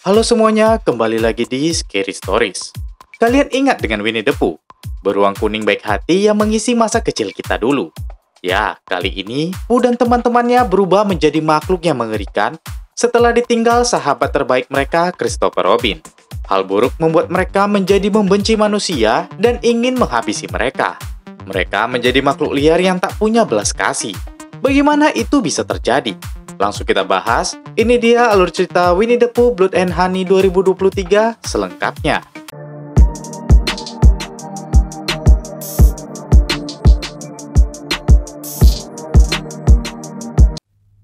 Halo semuanya, kembali lagi di Scary Stories. Kalian ingat dengan Winnie the Pooh, beruang kuning baik hati yang mengisi masa kecil kita dulu. Ya, kali ini Pooh dan teman-temannya berubah menjadi makhluk yang mengerikan setelah ditinggal sahabat terbaik mereka, Christopher Robin. Hal buruk membuat mereka menjadi membenci manusia dan ingin menghabisi mereka. Mereka menjadi makhluk liar yang tak punya belas kasih. Bagaimana itu bisa terjadi? Langsung kita bahas, ini dia alur cerita Winnie the Pooh Blood and Honey 2023 selengkapnya.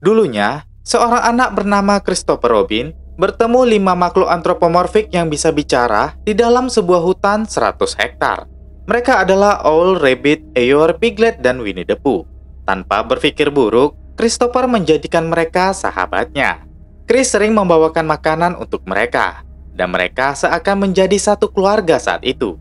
Dulunya, seorang anak bernama Christopher Robin bertemu 5 makhluk antropomorfik yang bisa bicara di dalam sebuah hutan 100 hektar. Mereka adalah Owl, Rabbit, Eeyore, Piglet, dan Winnie the Pooh. Tanpa berpikir buruk, Christopher menjadikan mereka sahabatnya. Chris sering membawakan makanan untuk mereka, dan mereka seakan menjadi satu keluarga saat itu.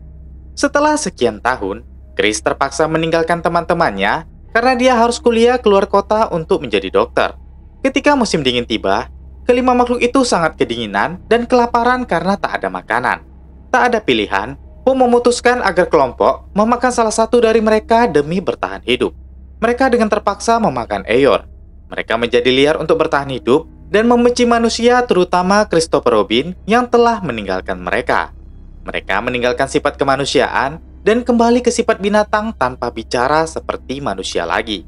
Setelah sekian tahun, Chris terpaksa meninggalkan teman-temannya karena dia harus kuliah keluar kota untuk menjadi dokter. Ketika musim dingin tiba, kelima makhluk itu sangat kedinginan dan kelaparan karena tak ada makanan. Tak ada pilihan, Pooh memutuskan agar kelompok memakan salah satu dari mereka demi bertahan hidup. Mereka dengan terpaksa memakan Eeyore. Mereka menjadi liar untuk bertahan hidup dan membenci manusia, terutama Christopher Robin yang telah meninggalkan mereka. Mereka meninggalkan sifat kemanusiaan dan kembali ke sifat binatang tanpa bicara seperti manusia lagi.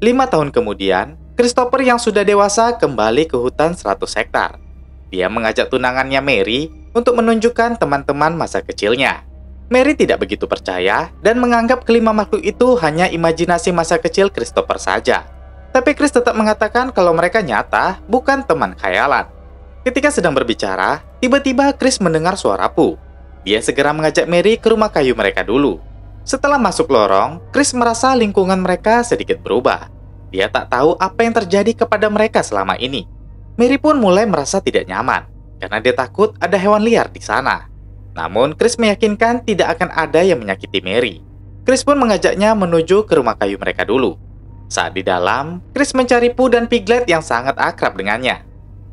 5 tahun kemudian, Christopher yang sudah dewasa kembali ke hutan 100 hektar. Dia mengajak tunangannya Mary untuk menunjukkan teman-teman masa kecilnya. Mary tidak begitu percaya dan menganggap kelima makhluk itu hanya imajinasi masa kecil Christopher saja. Tapi Chris tetap mengatakan kalau mereka nyata, bukan teman khayalan. Ketika sedang berbicara, tiba-tiba Chris mendengar suara Pooh. Dia segera mengajak Mary ke rumah kayu mereka dulu. Setelah masuk lorong, Chris merasa lingkungan mereka sedikit berubah. Dia tak tahu apa yang terjadi kepada mereka selama ini. Mary pun mulai merasa tidak nyaman, karena dia takut ada hewan liar di sana. Namun, Chris meyakinkan tidak akan ada yang menyakiti Mary. Chris pun mengajaknya menuju ke rumah kayu mereka dulu. Saat di dalam, Chris mencari Pooh dan Piglet yang sangat akrab dengannya.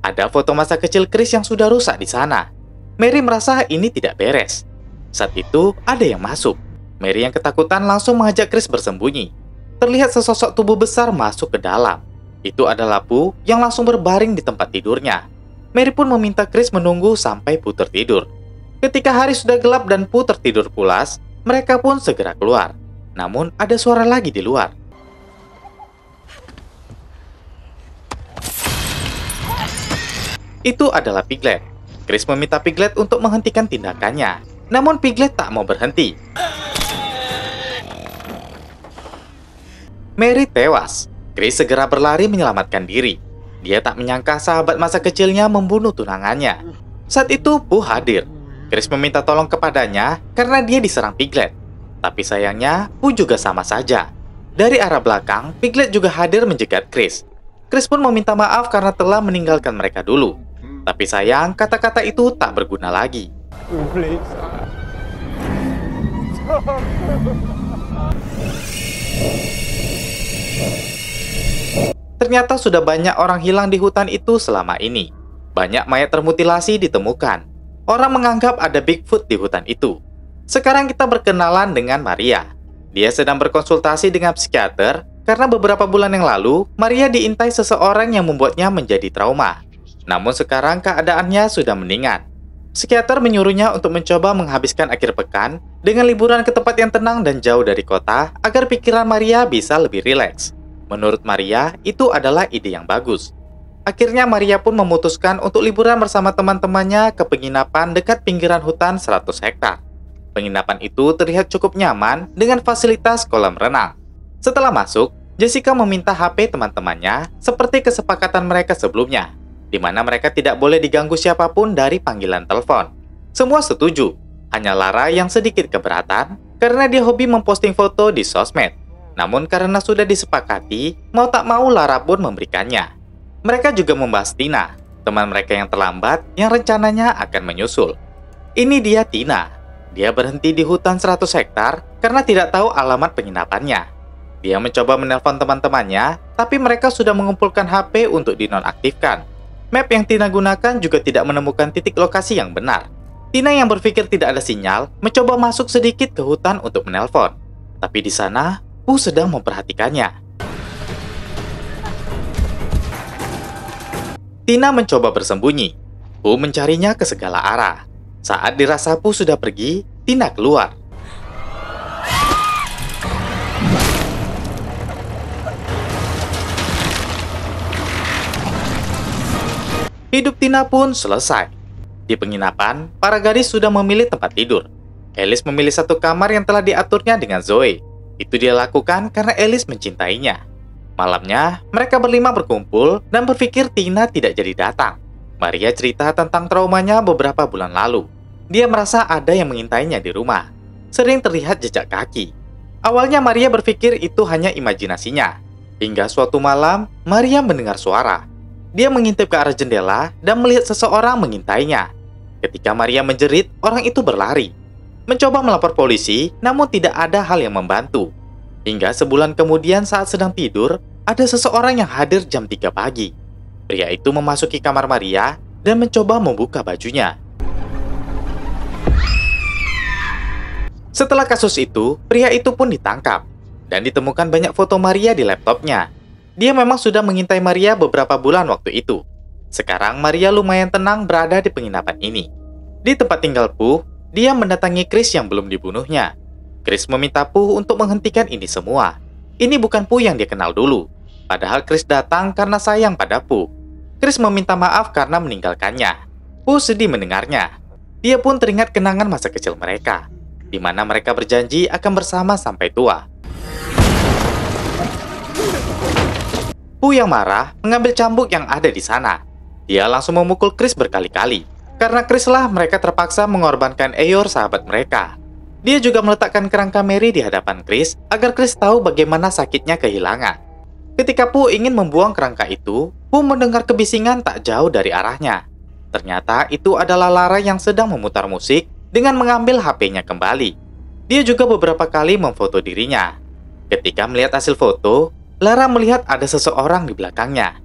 Ada foto masa kecil Chris yang sudah rusak di sana. Mary merasa ini tidak beres. Saat itu, ada yang masuk. Mary yang ketakutan langsung mengajak Chris bersembunyi. Terlihat sesosok tubuh besar masuk ke dalam. Itu adalah Pooh yang langsung berbaring di tempat tidurnya. Mary pun meminta Chris menunggu sampai Pooh tertidur. Ketika hari sudah gelap dan Pooh tertidur pulas, mereka pun segera keluar. Namun ada suara lagi di luar. Itu adalah Piglet. Chris meminta Piglet untuk menghentikan tindakannya. Namun Piglet tak mau berhenti. Mary tewas. Chris segera berlari menyelamatkan diri. Dia tak menyangka sahabat masa kecilnya membunuh tunangannya. Saat itu Pooh hadir. Chris meminta tolong kepadanya karena dia diserang Piglet. Tapi sayangnya, Pooh juga sama saja. Dari arah belakang, Piglet juga hadir menjegat Chris. Chris pun meminta maaf karena telah meninggalkan mereka dulu. Tapi sayang, kata-kata itu tak berguna lagi. Ternyata sudah banyak orang hilang di hutan itu selama ini. Banyak mayat termutilasi ditemukan. Orang menganggap ada Bigfoot di hutan itu. Sekarang kita berkenalan dengan Maria. Dia sedang berkonsultasi dengan psikiater karena beberapa bulan yang lalu, Maria diintai seseorang yang membuatnya menjadi trauma. Namun sekarang keadaannya sudah mendingan. Psikiater menyuruhnya untuk mencoba menghabiskan akhir pekan dengan liburan ke tempat yang tenang dan jauh dari kota agar pikiran Maria bisa lebih rileks. Menurut Maria, itu adalah ide yang bagus. Akhirnya Maria pun memutuskan untuk liburan bersama teman-temannya ke penginapan dekat pinggiran hutan 100 hektar. Penginapan itu terlihat cukup nyaman dengan fasilitas kolam renang. Setelah masuk, Jessica meminta HP teman-temannya seperti kesepakatan mereka sebelumnya, di mana mereka tidak boleh diganggu siapapun dari panggilan telepon. Semua setuju, hanya Lara yang sedikit keberatan karena dia hobi memposting foto di sosmed. Namun karena sudah disepakati, mau tak mau Lara pun memberikannya. Mereka juga membahas Tina, teman mereka yang terlambat yang rencananya akan menyusul. Ini dia Tina. Dia berhenti di hutan 100 hektar karena tidak tahu alamat penginapannya. Dia mencoba menelpon teman-temannya, tapi mereka sudah mengumpulkan HP untuk dinonaktifkan. Map yang Tina gunakan juga tidak menemukan titik lokasi yang benar. Tina yang berpikir tidak ada sinyal, mencoba masuk sedikit ke hutan untuk menelpon. Tapi di sana, Pooh sedang memperhatikannya. Tina mencoba bersembunyi. Pooh mencarinya ke segala arah. Saat dirasa Pooh sudah pergi, Tina keluar. Hidup Tina pun selesai. Di penginapan, para gadis sudah memilih tempat tidur. Alice memilih satu kamar yang telah diaturnya dengan Zoe. Itu dia lakukan karena Alice mencintainya. Malamnya, mereka berlima berkumpul dan berpikir Tina tidak jadi datang. Maria cerita tentang traumanya beberapa bulan lalu. Dia merasa ada yang mengintainya di rumah. Sering terlihat jejak kaki. Awalnya Maria berpikir itu hanya imajinasinya. Hingga suatu malam, Maria mendengar suara. Dia mengintip ke arah jendela dan melihat seseorang mengintainya. Ketika Maria menjerit, orang itu berlari. Mencoba melapor polisi, namun tidak ada hal yang membantu. Hingga sebulan kemudian saat sedang tidur, ada seseorang yang hadir jam 3 pagi. Pria itu memasuki kamar Maria dan mencoba membuka bajunya. Setelah kasus itu, pria itu pun ditangkap. Dan ditemukan banyak foto Maria di laptopnya. Dia memang sudah mengintai Maria beberapa bulan waktu itu. Sekarang Maria lumayan tenang berada di penginapan ini. Di tempat tinggal Pooh, dia mendatangi Chris yang belum dibunuhnya. Chris meminta Pooh untuk menghentikan ini semua. Ini bukan Pooh yang dia kenal dulu. Padahal Chris datang karena sayang pada Pooh. Chris meminta maaf karena meninggalkannya. Pooh sedih mendengarnya. Dia pun teringat kenangan masa kecil mereka, di mana mereka berjanji akan bersama sampai tua. Pooh yang marah mengambil cambuk yang ada di sana. Dia langsung memukul Chris berkali-kali. Karena Chris lah mereka terpaksa mengorbankan Eeyore sahabat mereka. Dia juga meletakkan kerangka Mary di hadapan Chris agar Chris tahu bagaimana sakitnya kehilangan. Ketika Pooh ingin membuang kerangka itu, Pooh mendengar kebisingan tak jauh dari arahnya. Ternyata itu adalah Lara yang sedang memutar musik dengan mengambil HP-nya kembali. Dia juga beberapa kali memfoto dirinya. Ketika melihat hasil foto, Lara melihat ada seseorang di belakangnya.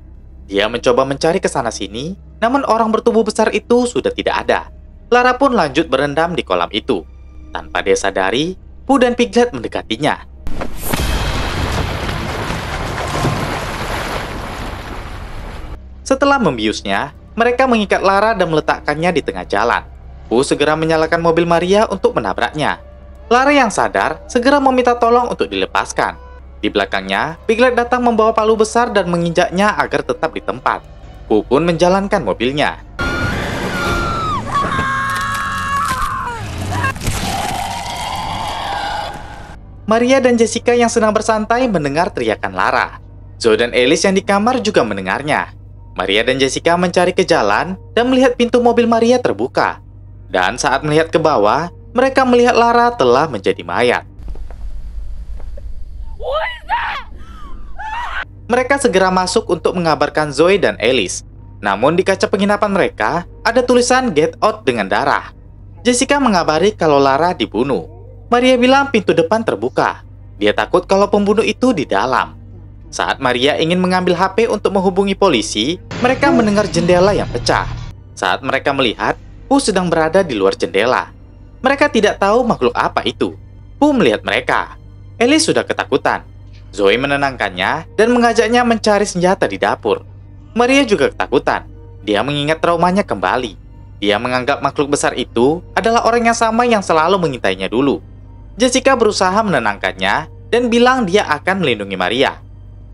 Dia mencoba mencari ke sana-sini, namun orang bertubuh besar itu sudah tidak ada. Lara pun lanjut berendam di kolam itu. Tanpa dia sadari, Pooh dan Piglet mendekatinya. Setelah membiusnya, mereka mengikat Lara dan meletakkannya di tengah jalan. Pooh segera menyalakan mobil Maria untuk menabraknya. Lara yang sadar segera meminta tolong untuk dilepaskan. Di belakangnya, Piglet datang membawa palu besar dan menginjaknya agar tetap di tempat. Pooh pun menjalankan mobilnya. Maria dan Jessica yang sedang bersantai mendengar teriakan Lara. Zoe dan Alice yang di kamar juga mendengarnya. Maria dan Jessica mencari ke jalan dan melihat pintu mobil Maria terbuka. Dan saat melihat ke bawah, mereka melihat Lara telah menjadi mayat. Mereka segera masuk untuk mengabarkan Zoe dan Alice. Namun di kaca penginapan mereka, ada tulisan "Get Out" dengan darah. Jessica mengabari kalau Lara dibunuh. Maria bilang pintu depan terbuka. Dia takut kalau pembunuh itu di dalam. Saat Maria ingin mengambil HP untuk menghubungi polisi, mereka mendengar jendela yang pecah. Saat mereka melihat, Pooh sedang berada di luar jendela. Mereka tidak tahu makhluk apa itu. Pooh melihat mereka. Alice sudah ketakutan. Zoe menenangkannya dan mengajaknya mencari senjata di dapur. Maria juga ketakutan. Dia mengingat traumanya kembali. Dia menganggap makhluk besar itu adalah orang yang sama yang selalu mengintainya dulu. Jessica berusaha menenangkannya dan bilang dia akan melindungi Maria.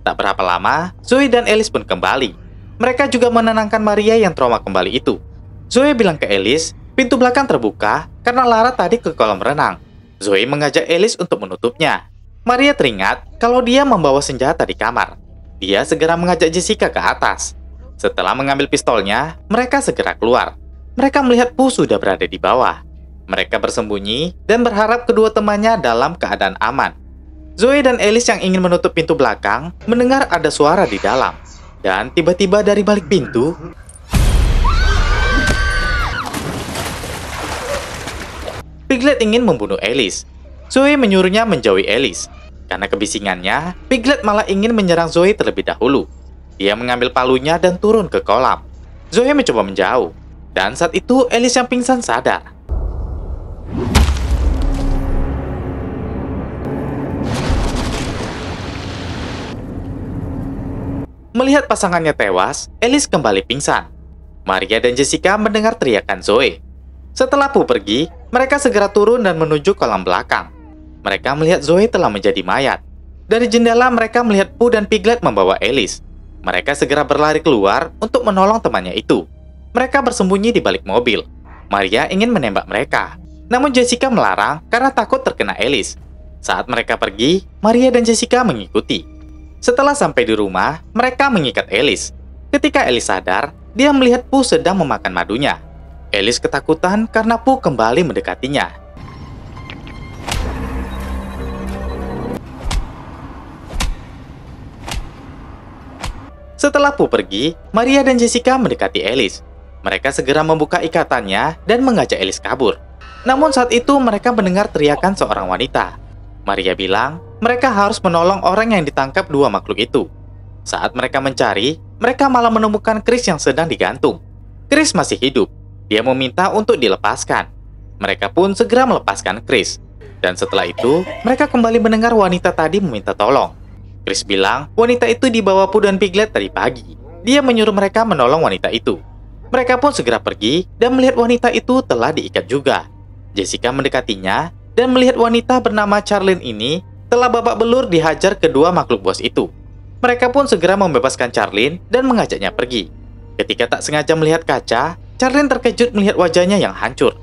Tak berapa lama, Zoe dan Alice pun kembali. Mereka juga menenangkan Maria yang trauma kembali itu. Zoe bilang ke Alice, pintu belakang terbuka karena Lara tadi ke kolam renang. Zoe mengajak Alice untuk menutupnya. Maria teringat kalau dia membawa senjata di kamar. Dia segera mengajak Jessica ke atas. Setelah mengambil pistolnya, mereka segera keluar. Mereka melihat Pooh sudah berada di bawah. Mereka bersembunyi dan berharap kedua temannya dalam keadaan aman. Zoe dan Alice yang ingin menutup pintu belakang mendengar ada suara di dalam. Dan tiba-tiba dari balik pintu, Piglet ingin membunuh Alice. Zoe menyuruhnya menjauhi Alice. Karena kebisingannya, Piglet malah ingin menyerang Zoe terlebih dahulu. Dia mengambil palunya dan turun ke kolam. Zoe mencoba menjauh, dan saat itu Alice yang pingsan sadar. Melihat pasangannya tewas, Alice kembali pingsan. Maria dan Jessica mendengar teriakan Zoe. Setelah Pooh pergi, mereka segera turun dan menuju kolam belakang. Mereka melihat Zoe telah menjadi mayat. Dari jendela mereka melihat Pooh dan Piglet membawa Alice. Mereka segera berlari keluar untuk menolong temannya itu. Mereka bersembunyi di balik mobil. Maria ingin menembak mereka, namun Jessica melarang karena takut terkena Alice. Saat mereka pergi, Maria dan Jessica mengikuti. Setelah sampai di rumah, mereka mengikat Alice. Ketika Alice sadar, dia melihat Pooh sedang memakan madunya. Alice ketakutan karena Pooh kembali mendekatinya. Setelah Pooh pergi, Maria dan Jessica mendekati Alice. Mereka segera membuka ikatannya dan mengajak Alice kabur. Namun saat itu mereka mendengar teriakan seorang wanita. Maria bilang mereka harus menolong orang yang ditangkap dua makhluk itu. Saat mereka mencari, mereka malah menemukan Chris yang sedang digantung. Chris masih hidup. Dia meminta untuk dilepaskan. Mereka pun segera melepaskan Chris. Dan setelah itu, mereka kembali mendengar wanita tadi meminta tolong. Chris bilang wanita itu dibawa Pooh dan Piglet tadi pagi. Dia menyuruh mereka menolong wanita itu. Mereka pun segera pergi dan melihat wanita itu telah diikat juga. Jessica mendekatinya dan melihat wanita bernama Charlene ini telah babak belur dihajar kedua makhluk buas itu. Mereka pun segera membebaskan Charlene dan mengajaknya pergi. Ketika tak sengaja melihat kaca, Charlene terkejut melihat wajahnya yang hancur.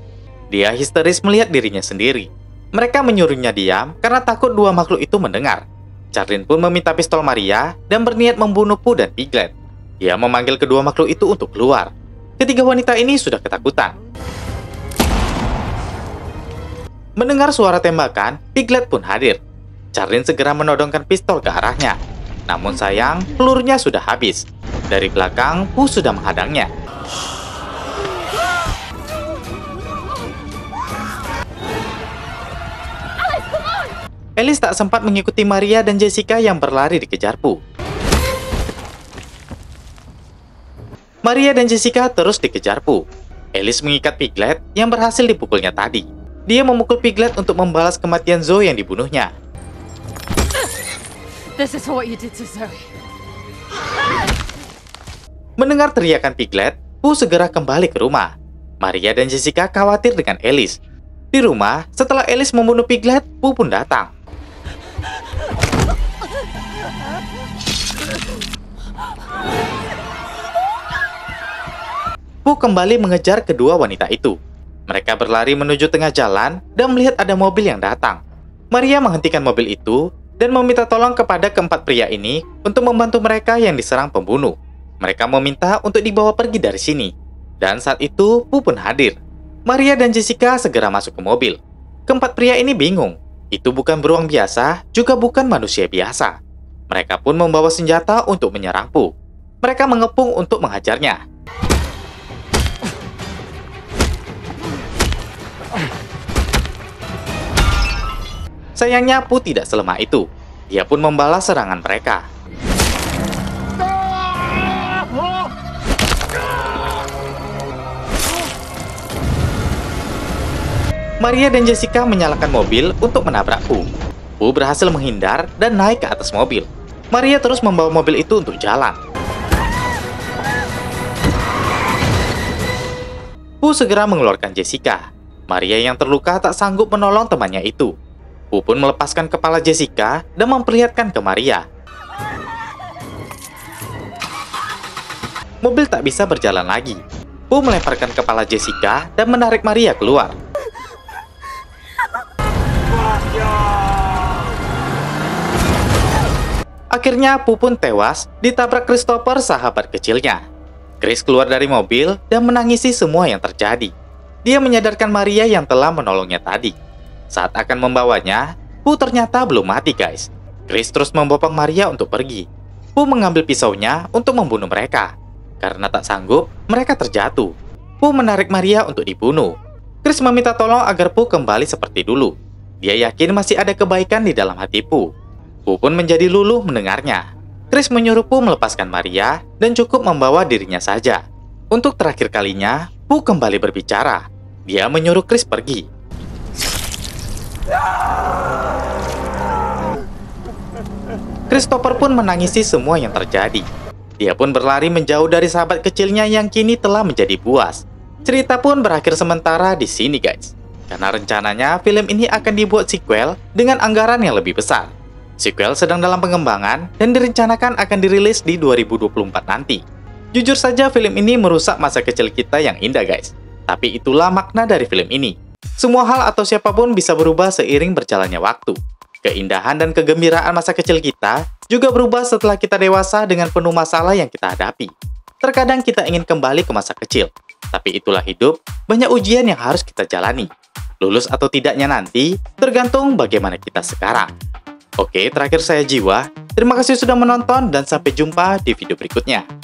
Dia histeris melihat dirinya sendiri. Mereka menyuruhnya diam karena takut dua makhluk itu mendengar. Charlene pun meminta pistol Maria dan berniat membunuh Pooh dan Piglet. Dia memanggil kedua makhluk itu untuk keluar. Ketiga wanita ini sudah ketakutan. Mendengar suara tembakan, Piglet pun hadir. Charlene segera menodongkan pistol ke arahnya. Namun sayang, pelurunya sudah habis. Dari belakang, Pooh sudah menghadangnya. Alice tak sempat mengikuti Maria dan Jessica yang berlari dikejar Pooh. Maria dan Jessica terus dikejar Pooh. Alice mengikat Piglet yang berhasil dipukulnya tadi. Dia memukul Piglet untuk membalas kematian Zoe yang dibunuhnya. This is what you did to Zoe. Mendengar teriakan Piglet, Pooh segera kembali ke rumah. Maria dan Jessica khawatir dengan Alice. Di rumah, setelah Alice membunuh Piglet, Pooh pun datang. Pooh kembali mengejar kedua wanita itu. Mereka berlari menuju tengah jalan dan melihat ada mobil yang datang. Maria menghentikan mobil itu dan meminta tolong kepada keempat pria ini untuk membantu mereka yang diserang pembunuh. Mereka meminta untuk dibawa pergi dari sini. Dan saat itu, Pooh pun hadir. Maria dan Jessica segera masuk ke mobil. Keempat pria ini bingung. Itu bukan beruang biasa, juga bukan manusia biasa. Mereka pun membawa senjata untuk menyerang Pooh. Mereka mengepung untuk menghajarnya. Sayangnya Pooh tidak selemah itu. Dia pun membalas serangan mereka. Maria dan Jessica menyalakan mobil untuk menabrak Pooh. Pooh berhasil menghindar dan naik ke atas mobil. Maria terus membawa mobil itu untuk jalan. Pooh segera mengeluarkan Jessica. Maria yang terluka tak sanggup menolong temannya itu. Pooh pun melepaskan kepala Jessica dan memperlihatkan ke Maria. Mobil tak bisa berjalan lagi. Pooh melemparkan kepala Jessica dan menarik Maria keluar. Akhirnya Pooh pun tewas ditabrak Christopher, sahabat kecilnya. Chris keluar dari mobil dan menangisi semua yang terjadi. Dia menyadarkan Maria yang telah menolongnya tadi. Saat akan membawanya, Pooh ternyata belum mati, guys. Chris terus membopong Maria untuk pergi. Pooh mengambil pisaunya untuk membunuh mereka. Karena tak sanggup, mereka terjatuh. Pooh menarik Maria untuk dibunuh. Chris meminta tolong agar Pooh kembali seperti dulu. Dia yakin masih ada kebaikan di dalam hati Pooh. Pooh pun menjadi luluh mendengarnya. Chris menyuruh Pooh melepaskan Maria dan cukup membawa dirinya saja. Untuk terakhir kalinya, Pooh kembali berbicara. Dia menyuruh Chris pergi. Christopher pun menangisi semua yang terjadi. Dia pun berlari menjauh dari sahabat kecilnya yang kini telah menjadi buas. Cerita pun berakhir sementara di sini guys. Karena rencananya film ini akan dibuat sequel dengan anggaran yang lebih besar. Sequel sedang dalam pengembangan dan direncanakan akan dirilis di 2024 nanti. Jujur saja film ini merusak masa kecil kita yang indah guys. Tapi itulah makna dari film ini. Semua hal atau siapapun bisa berubah seiring berjalannya waktu. Keindahan dan kegembiraan masa kecil kita juga berubah setelah kita dewasa dengan penuh masalah yang kita hadapi. Terkadang kita ingin kembali ke masa kecil, tapi itulah hidup, banyak ujian yang harus kita jalani. Lulus atau tidaknya nanti, tergantung bagaimana kita sekarang. Oke, terakhir saya Jiwa. Terima kasih sudah menonton dan sampai jumpa di video berikutnya.